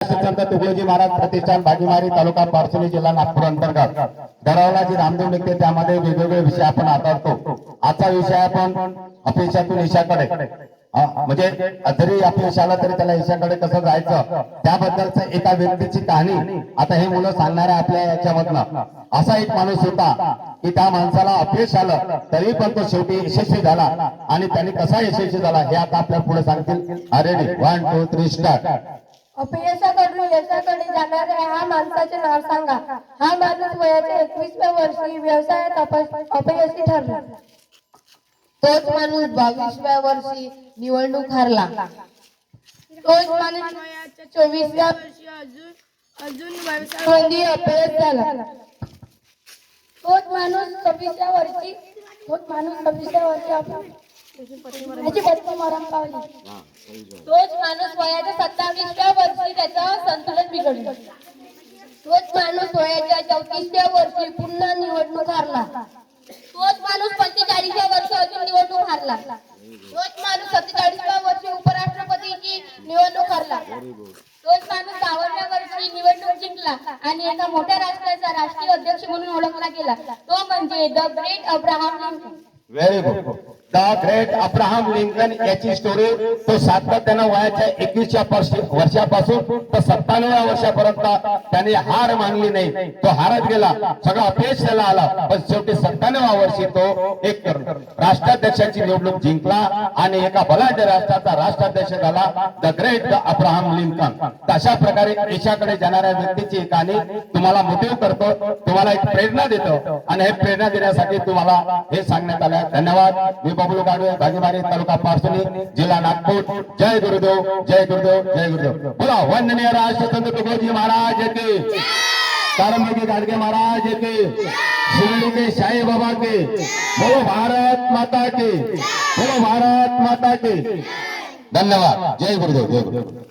संत तुकडोजी महाराज प्रतिष्ठान भागीमारी तालुका पारसोली जिल्हा नागपूर अंतर्गत दरावला जी रामदेव निघते त्यामध्ये वेगवेगळे विषय आपण हाताळतो। आजचा विषय आपण अपयशातून यशाकडे म्हणजे जरी अपयश आला तरी त्याला यशाकडे कसं जायचं त्याबद्दलच एका व्यक्तीची कहाणी आता हे मुलं सांगणार आहे आपल्या याच्यामधनं। असा एक माणूस होता की त्या माणसाला अपयश आलं तरी पण तो शेवटी यशस्वी झाला आणि त्यांनी कसा यशस्वी झाला हे आता आपल्याला पुढे सांगतील। Ready 1 2 3 start. अपयशाकडून यशाकडे जाणाऱ्या हा माणसाचे नाव सांगा। हा माणूस वयाच्या 21व्या वर्षी व्यवसायात अपयशी ठरला। तोच माणूस 22व्या वर्षी निवडणूक हरला। तोच माणूस वयाच्या 24व्या वर्षी अजून व्यवसायामध्ये अपयश झाला। तोच माणूस 26व्या वर्षी याची पत्नी मरण पावली। तोच माणूस वयाच्या 27व्या वर्षी त्याचं संतुलन बिघडलं। तोच माणूस वयाच्या 34व्या वर्षी पुन्हा निवडणूक हारला। तोच माणूस 45व्या वर्षी अजून निवडणूक हारला। तोच माणूस 47व्या वर्षी उपराष्ट्रपतीची निवडणूक हारला। तोच माणूस 52व्या वर्षी निवडणूक जिंकला आणि एका मोठ्या राष्ट्राचा राष्ट्रीय अध्यक्ष म्हणून ओळखला गेला। तो म्हणजे the great Abraham Lincoln. Very good. The great Abraham Lincoln याची स्टोरी तो सातत्याने वयाच्या 21व्या वर्षापासून तर 97व्या वर्षापर्यंत त्याने हार मानली नाही। तो हारत गेला, सगळं अपयश त्याला आला, पण शेवटी 97व्या वर्षी तो एक राष्ट्राध्यक्षाची निवडणूक जिंकला आणि एका बलाढ्य राष्ट्राचा राष्ट्राध्यक्ष झाला। The great Abraham Lincoln. अशा प्रकारे देशाकडे जाणाऱ्या व्यक्तीची कहाणी तुम्हाला मोटिव्ह करतो, तुम्हाला एक प्रेरणा देतो आणि हे प्रेरणा देण्यासाठी तुम्हाला हे सांगण्यात आलं। धन्यवाद। मी बबलू गाडवे, भागीमारी तालुका पारसोली जिल्हा नागपूर। जय गुरुदेव, जय गुरुदेव, जय गुरुदेव। बोला वंदनीय राष्ट्रसंत तुकडोजी महाराज की, तारमगी गाडगे महाराज की, शिर्डी के साई बाबा के, बोलो भारत माता की, बोलो भारत माता की। धन्यवाद। जय गुरुदेव, जय गुरुदेव।